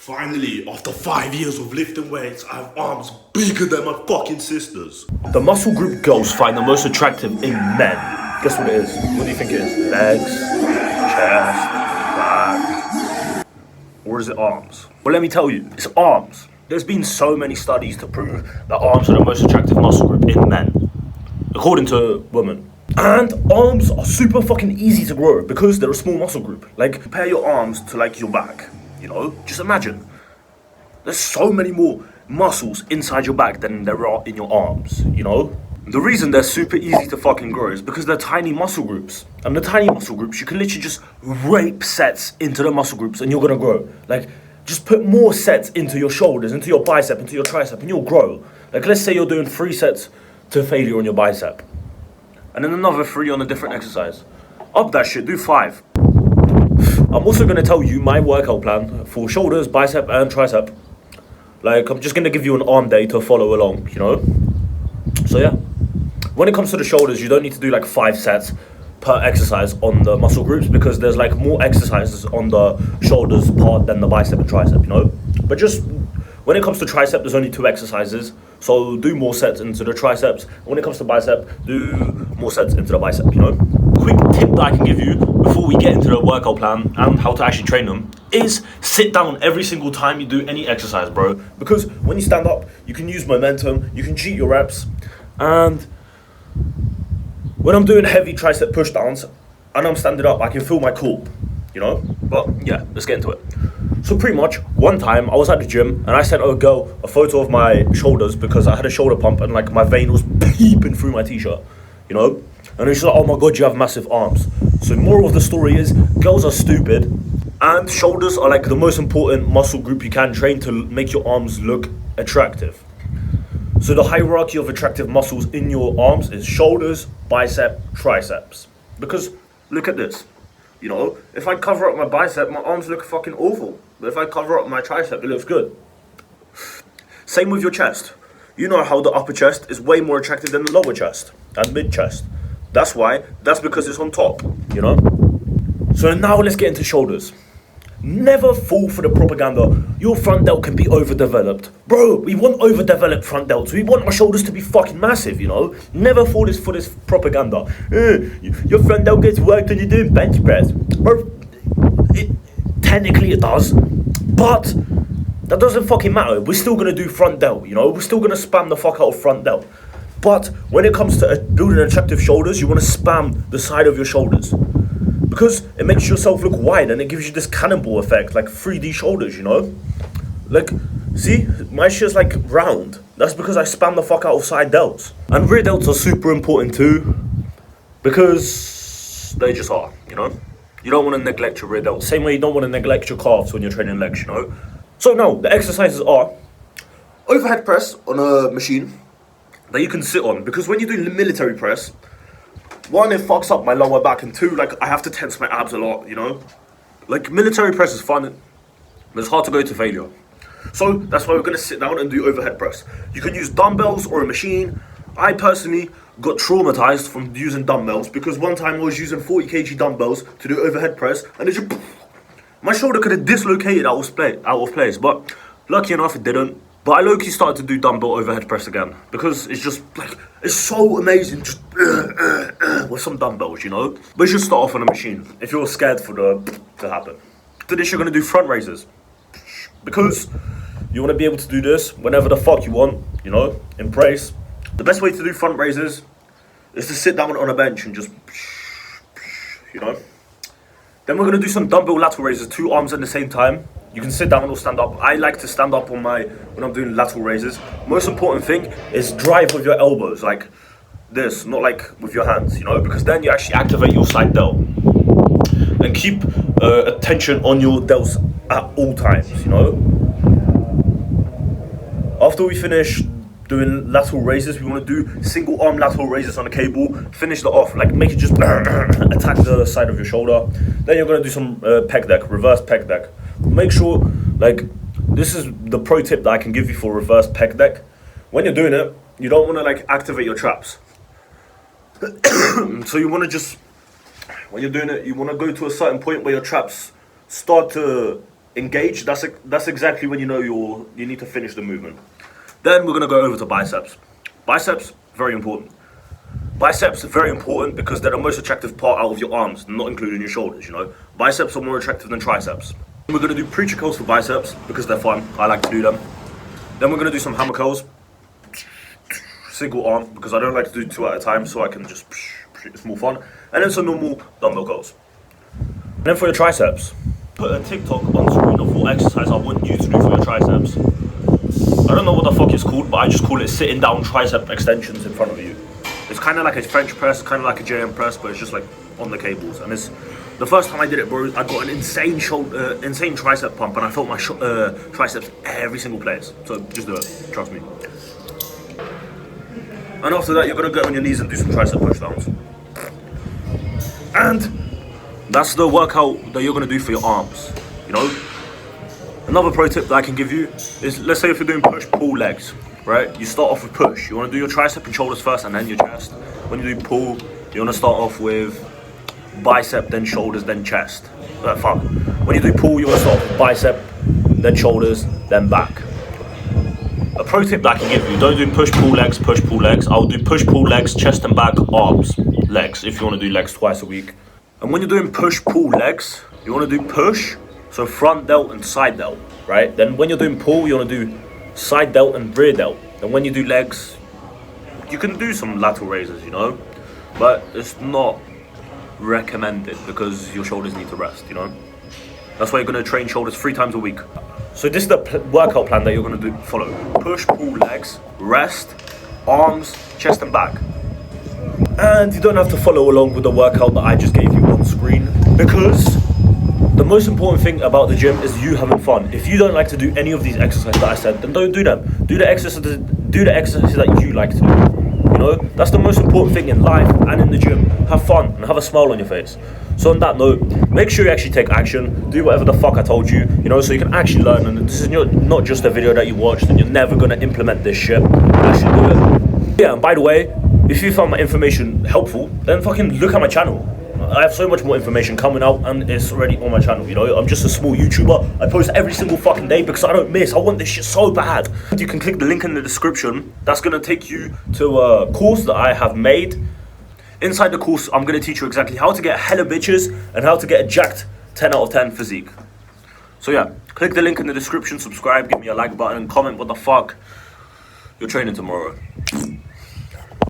Finally, after 5 years of lifting weights, I have arms bigger than my fucking sisters. The muscle group girls find the most attractive in men. Guess what it is? What do you think it is? Legs, chest, back, or is it arms? Well, let me tell you, it's arms. There's been so many studies to prove that arms are the most attractive muscle group in men, according to women. And arms are super fucking easy to grow because they're a small muscle group. Like, compare your arms to like your back, you know? Just imagine. There's so many more muscles inside your back than there are in your arms, you know? The reason they're super easy to fucking grow is because they're tiny muscle groups. And the tiny muscle groups, you can literally just rape sets into the muscle groups and you're gonna grow. Like, just put more sets into your shoulders, into your bicep, into your tricep, and you'll grow. Like, let's say you're doing 3 sets to failure on your bicep. And then another 3 on a different exercise. Up that shit, do 5. I'm also gonna tell you my workout plan for shoulders, bicep, and tricep. Like, I'm just gonna give you an arm day to follow along, you know? So yeah. When it comes to the shoulders, you don't need to do like 5 sets per exercise on the muscle groups because there's like more exercises on the shoulders part than the bicep and tricep, you know? But just when it comes to tricep, there's only 2 exercises. So do more sets into the triceps. When it comes to bicep, do more sets into the bicep, you know? Quick tip that I can give you before we get into the workout plan and how to actually train them is sit down every single time you do any exercise, bro. Because when you stand up, you can use momentum, you can cheat your reps. And when I'm doing heavy tricep push downs and I'm standing up, I can feel my core, you know? But yeah, let's get into it. So pretty much, one time I was at the gym and I sent a girl a photo of my shoulders because I had a shoulder pump and like my vein was peeping through my t-shirt, you know? And she's like, oh my god, you have massive arms. So moral of the story is, girls are stupid and shoulders are like the most important muscle group you can train to make your arms look attractive. So the hierarchy of attractive muscles in your arms is shoulders, bicep, triceps. Because look at this. You know, if I cover up my bicep, my arms look fucking awful. But if I cover up my tricep, it looks good. Same with your chest. You know how the upper chest is way more attractive than the lower chest and mid chest. That's because it's on top, you know? So now let's get into shoulders. Never fall for the propaganda. Your front delt can be overdeveloped. Bro, we want overdeveloped front delts. We want our shoulders to be fucking massive, you know? Never fall for this propaganda. Your front delt gets worked when you're doing bench press. Bro, technically it does. But that doesn't fucking matter. We're still gonna do front delt, you know? We're still gonna spam the fuck out of front delt. But when it comes to building attractive shoulders, you wanna spam the side of your shoulders. Because it makes yourself look wide and it gives you this cannonball effect, like 3D shoulders, you know? Like, see? My shit's like round. That's because I spam the fuck out of side delts. And rear delts are super important too, because they just are, you know? You don't want to neglect your rear delts. Same way you don't want to neglect your calves when you're training legs, you know? So now, the exercises are overhead press on a machine that you can sit on. Because when you do military press, 1, it fucks up my lower back, and 2, like, I have to tense my abs a lot, you know? Like, military press is fun, but it's hard to go to failure. So, that's why we're gonna sit down and do overhead press. You can use dumbbells or a machine. I personally got traumatized from using dumbbells, because one time I was using 40 kg dumbbells to do overhead press, and it just, my shoulder could have dislocated out of place, but lucky enough it didn't. But I low-key started to do dumbbell overhead press again because it's just like, it's so amazing just with some dumbbells, you know? But you should start off on a machine if you're scared for to happen. After this, you're gonna do front raises because you wanna be able to do this whenever the fuck you want, you know, in praise. The best way to do front raises is to sit down on a bench and just, you know? Then we're gonna do some dumbbell lateral raises, 2 arms at the same time. You can sit down or stand up. I like to stand up when I'm doing lateral raises. Most important thing is drive with your elbows, like this, not like with your hands, you know, because then you actually activate your side delt. And keep attention on your delts at all times, you know. After we finish doing lateral raises, we want to do single arm lateral raises on a cable. Finish that off, like make it just attack the side of your shoulder. Then you're going to do some pec deck, reverse pec deck. Make sure, like, this is the pro tip that I can give you for reverse pec deck. When you're doing it, you don't want to like activate your traps. So you want to when you're doing it, you want to go to a certain point where your traps start to engage, that's exactly when you know you need to finish the movement. Then we're gonna go over to biceps. Biceps, very important. Biceps are very important because they're the most attractive part out of your arms, not including your shoulders, you know. Biceps are more attractive than triceps. We're gonna do preacher curls for biceps because they're fun. I like to do them. Then we're gonna do some hammer curls, single arm, because I don't like to do 2 at a time, so I can just, it's more fun. And then some normal dumbbell curls. And then for your triceps, put a TikTok on screen of what exercise I want you to do for your triceps. I don't know what the fuck it's called, but I just call it sitting down tricep extensions in front of you. It's kind of like a French press, kind of like a JM press, but it's just like on the cables. And it's the first time I did it, bro, I got an insane tricep pump, and I felt my triceps every single place. So just do it, trust me. And after that, you're gonna get on your knees and do some tricep pushdowns. And that's the workout that you're gonna do for your arms, you know? Another pro tip that I can give you is, let's say if you're doing push-pull legs, right? You start off with push. You wanna do your tricep and shoulders first and then your chest. When you do pull, you wanna start off with bicep, then shoulders, then chest. When you do pull, you wanna start off with bicep, then shoulders, then back. A pro tip that I can give you, don't do push-pull legs, push-pull legs. I'll do push-pull legs, chest and back, arms, legs, if you wanna do legs twice a week. And when you're doing push-pull legs, you wanna do push, so front delt and side delt, right? Then when you're doing pull, you wanna do side delt and rear delt. And when you do legs, you can do some lateral raises, you know? But it's not recommended because your shoulders need to rest, you know? That's why you're gonna train shoulders 3 times a week. So this is the workout plan that you're gonna follow. Push, pull, legs, rest, arms, chest and back. And you don't have to follow along with the workout that I just gave you on screen, because the most important thing about the gym is you having fun. If you don't like to do any of these exercises that I said, then don't do them. Do the exercises that you like to do. You know, that's the most important thing in life and in the gym. Have fun and have a smile on your face. So on that note, make sure you actually take action. Do whatever the fuck I told you, you know, so you can actually learn. And this is not just a video that you watched and you're never gonna implement this shit. Actually do it. Yeah, and by the way, if you found my information helpful, then fucking look at my channel. I have so much more information coming out and it's already on my channel, you know? I'm just a small YouTuber. I post every single fucking day because I don't miss. I want this shit so bad. You can click the link in the description. That's gonna take you to a course that I have made. Inside the course, I'm gonna teach you exactly how to get hella bitches and how to get a jacked 10 out of 10 physique. So yeah, click the link in the description, subscribe, give me a like button, and comment what the fuck you're training tomorrow.